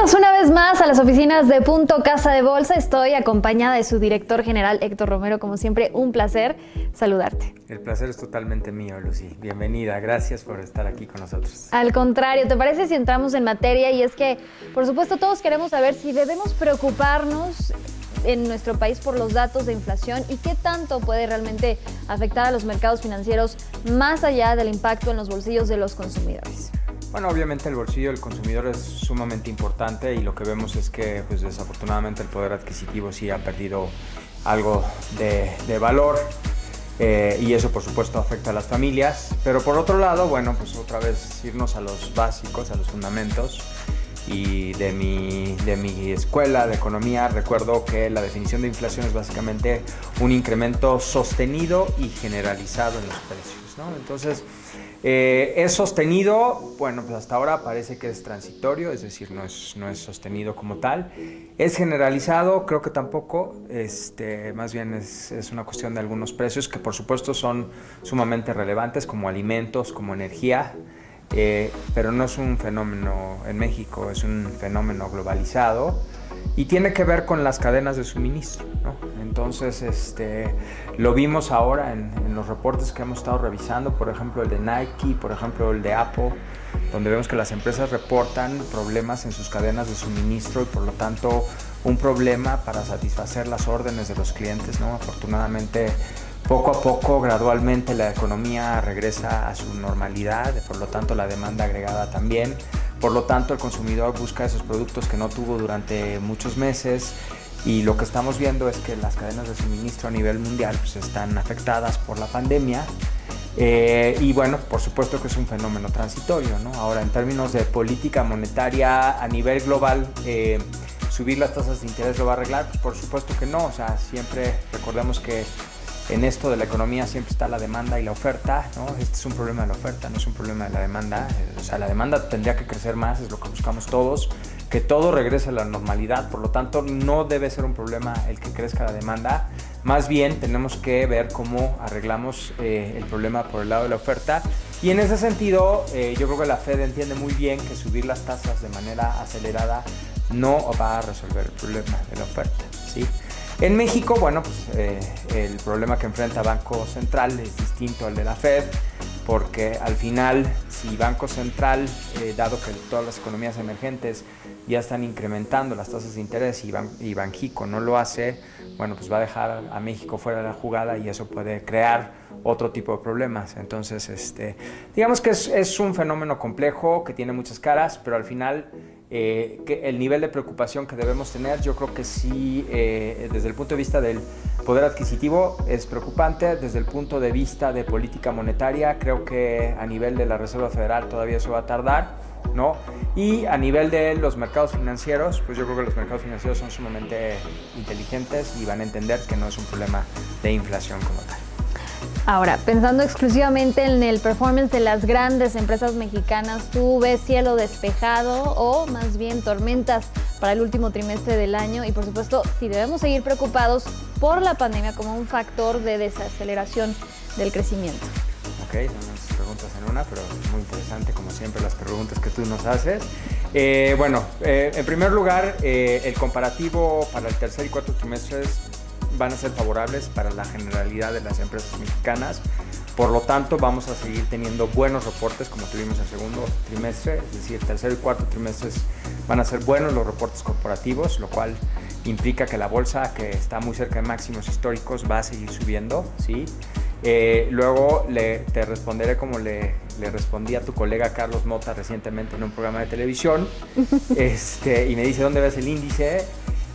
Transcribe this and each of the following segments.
Bienvenidos una vez más a las oficinas de Punto Casa de Bolsa. Estoy acompañada de su director general, Héctor Romero. Como siempre, un placer saludarte. El placer es totalmente mío, Lucy. Bienvenida, gracias por estar aquí con nosotros. Al contrario, ¿te parece si entramos en materia? Y es que, por supuesto, todos queremos saber si debemos preocuparnos en nuestro país por los datos de inflación y qué tanto puede realmente afectar a los mercados financieros más allá del impacto en los bolsillos de los consumidores. Bueno, obviamente el bolsillo del consumidor es sumamente importante y lo que vemos es que pues, desafortunadamente el poder adquisitivo sí ha perdido algo de valor y eso por supuesto afecta a las familias, pero por otro lado, bueno, pues otra vez irnos a los básicos, a los fundamentos. Y de mi escuela de economía recuerdo que la definición de inflación es básicamente un incremento sostenido y generalizado en los precios, ¿no? Entonces, es sostenido, bueno, pues hasta ahora parece que es transitorio, es decir, no es sostenido como tal. Es generalizado, creo que tampoco, más bien es una cuestión de algunos precios que por supuesto son sumamente relevantes, como alimentos, como energía. Pero no es un fenómeno en México, es un fenómeno globalizado y tiene que ver con las cadenas de suministro, ¿no? Entonces, lo vimos ahora en los reportes que hemos estado revisando, por ejemplo el de Nike, por ejemplo el de Apple, donde vemos que las empresas reportan problemas en sus cadenas de suministro y por lo tanto un problema para satisfacer las órdenes de los clientes, ¿no? Afortunadamente, poco a poco, gradualmente, la economía regresa a su normalidad, por lo tanto la demanda agregada también. Por lo tanto, el consumidor busca esos productos que no tuvo durante muchos meses y lo que estamos viendo es que las cadenas de suministro a nivel mundial pues, están afectadas por la pandemia y bueno, por supuesto que es un fenómeno transitorio, ¿no? Ahora, en términos de política monetaria a nivel global, subir las tasas de interés lo va a arreglar, pues, por supuesto que no, o sea, siempre recordemos que en esto de la economía siempre está la demanda y la oferta, ¿no? Este es un problema de la oferta, no es un problema de la demanda. O sea, la demanda tendría que crecer más, es lo que buscamos todos, que todo regrese a la normalidad. Por lo tanto, no debe ser un problema el que crezca la demanda. Más bien, tenemos que ver cómo arreglamos el problema por el lado de la oferta. Y en ese sentido, yo creo que la Fed entiende muy bien que subir las tasas de manera acelerada no va a resolver el problema de la oferta, ¿sí? En México, bueno, pues el problema que enfrenta Banco Central es distinto al de la Fed, porque al final, si Banco Central, dado que todas las economías emergentes ya están incrementando las tasas de interés y Banxico no lo hace, bueno, pues va a dejar a México fuera de la jugada y eso puede crear otro tipo de problemas. Entonces, digamos que es un fenómeno complejo que tiene muchas caras, pero al final que el nivel de preocupación que debemos tener, yo creo que sí, desde el punto de vista del poder adquisitivo es preocupante, desde el punto de vista de política monetaria, creo que a nivel de la Reserva Federal todavía eso va a tardar, ¿no? Y a nivel de los mercados financieros, pues yo creo que los mercados financieros son sumamente inteligentes y van a entender que no es un problema de inflación como tal. Ahora, pensando exclusivamente en el performance de las grandes empresas mexicanas, ¿tú ves cielo despejado o más bien tormentas para el último trimestre del año? Y por supuesto, si debemos seguir preocupados por la pandemia como un factor de desaceleración del crecimiento. Ok, son unas preguntas en una, pero muy interesante como siempre las preguntas que tú nos haces. En primer lugar, el comparativo para el tercer y cuarto trimestres van a ser favorables para la generalidad de las empresas mexicanas. Por lo tanto, vamos a seguir teniendo buenos reportes como tuvimos el segundo trimestre, es decir, tercer y cuarto trimestres van a ser buenos los reportes corporativos, lo cual implica que la bolsa, que está muy cerca de máximos históricos, va a seguir subiendo, ¿sí? Luego te responderé como le respondí a tu colega Carlos Mota recientemente en un programa de televisión y me dice, ¿dónde ves el índice?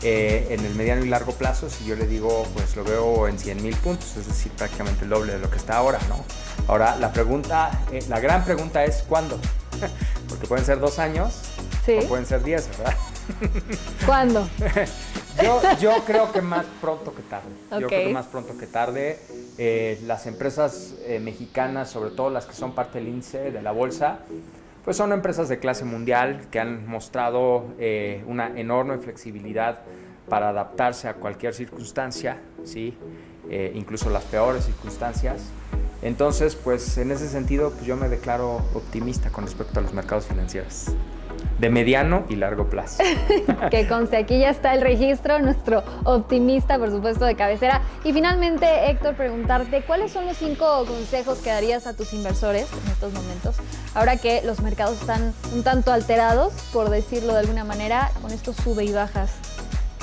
En el mediano y largo plazo, si yo le digo, pues lo veo en 100,000 puntos, es decir, prácticamente el doble de lo que está ahora, ¿no? Ahora, la gran pregunta es ¿cuándo? Porque pueden ser 2 años, ¿sí? O pueden ser 10, ¿verdad? ¿Cuándo? Yo creo que más pronto que tarde. Okay. Yo creo que más pronto que tarde. Las empresas mexicanas, sobre todo las que son parte del índice de la bolsa, pues son empresas de clase mundial que han mostrado una enorme flexibilidad para adaptarse a cualquier circunstancia, ¿sí? Incluso las peores circunstancias. Entonces, pues en ese sentido, pues yo me declaro optimista con respecto a los mercados financieros. de mediano y largo plazo. Que conste, aquí ya está el registro, nuestro optimista, por supuesto, de cabecera. Y finalmente, Héctor, preguntarte, ¿cuáles son los 5 consejos que darías a tus inversores en estos momentos? Ahora que los mercados están un tanto alterados, por decirlo de alguna manera, con estos sube y bajas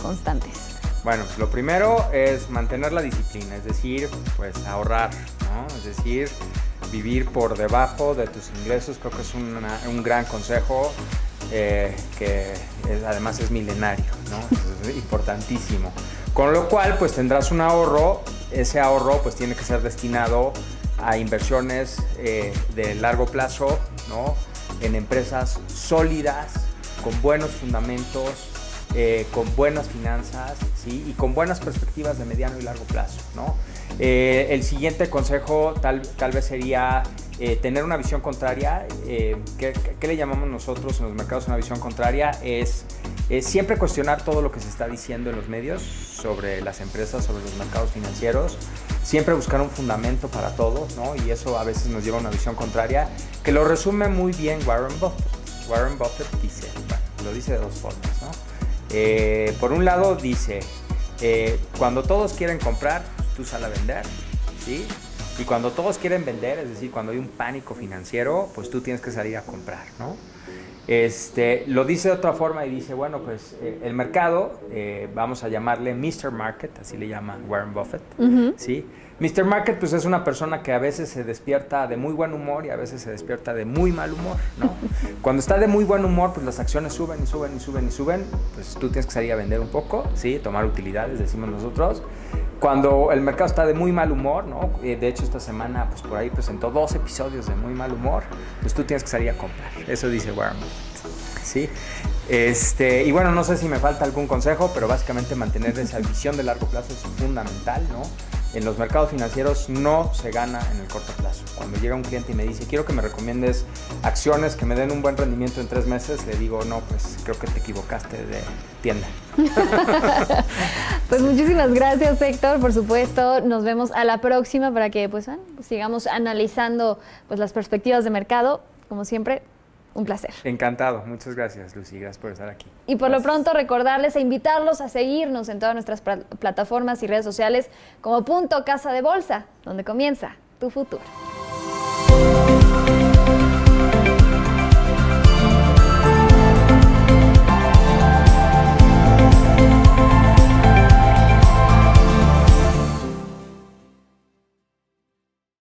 constantes. Bueno, pues lo primero es mantener la disciplina, es decir, pues ahorrar, ¿no? Es decir, vivir por debajo de tus ingresos. Creo que es un gran consejo que además es milenario, ¿no? Es importantísimo. Con lo cual, pues tendrás un ahorro. Ese ahorro pues tiene que ser destinado a inversiones de largo plazo, ¿no? En empresas sólidas, con buenos fundamentos, con buenas finanzas, ¿sí? Y con buenas perspectivas de mediano y largo plazo, ¿no? El siguiente consejo tal vez sería tener una visión contraria. ¿Qué le llamamos nosotros en los mercados una visión contraria? Es siempre cuestionar todo lo que se está diciendo en los medios sobre las empresas, sobre los mercados financieros. Siempre buscar un fundamento para todo, ¿no? Y eso a veces nos lleva a una visión contraria, que lo resume muy bien Warren Buffett. Warren Buffett dice, bueno, lo dice de 2 formas, ¿no? Por un lado dice, cuando todos quieren comprar, tú sal a vender, ¿sí? Y cuando todos quieren vender, es decir, cuando hay un pánico financiero, pues tú tienes que salir a comprar, ¿no? Lo dice de otra forma y dice, bueno, pues el mercado, vamos a llamarle Mr. Market, así le llama Warren Buffett, ¿sí? Mr. Market pues es una persona que a veces se despierta de muy buen humor y a veces se despierta de muy mal humor, ¿no? Cuando está de muy buen humor, pues las acciones suben y suben y suben y suben, pues tú tienes que salir a vender un poco, ¿sí? Tomar utilidades, decimos nosotros. Cuando el mercado está de muy mal humor, ¿no? De hecho, esta semana, pues por ahí presentó 2 episodios de muy mal humor, pues tú tienes que salir a comprar. Eso dice Warren Buffett, ¿sí? Y bueno, no sé si me falta algún consejo, pero básicamente mantener esa visión de largo plazo es fundamental, ¿no? En los mercados financieros no se gana en el corto plazo. Cuando llega un cliente y me dice, quiero que me recomiendes acciones que me den un buen rendimiento en 3 meses, le digo, no, pues creo que te equivocaste de tienda. Pues muchísimas gracias, Héctor, por supuesto. Nos vemos a la próxima para que pues sigamos analizando pues las perspectivas de mercado. Como siempre, un placer. Encantado. Muchas gracias, Lucy. Gracias por estar aquí. Y por lo pronto recordarles e invitarlos a seguirnos en todas nuestras plataformas y redes sociales como Punto Casa de Bolsa, donde comienza tu futuro.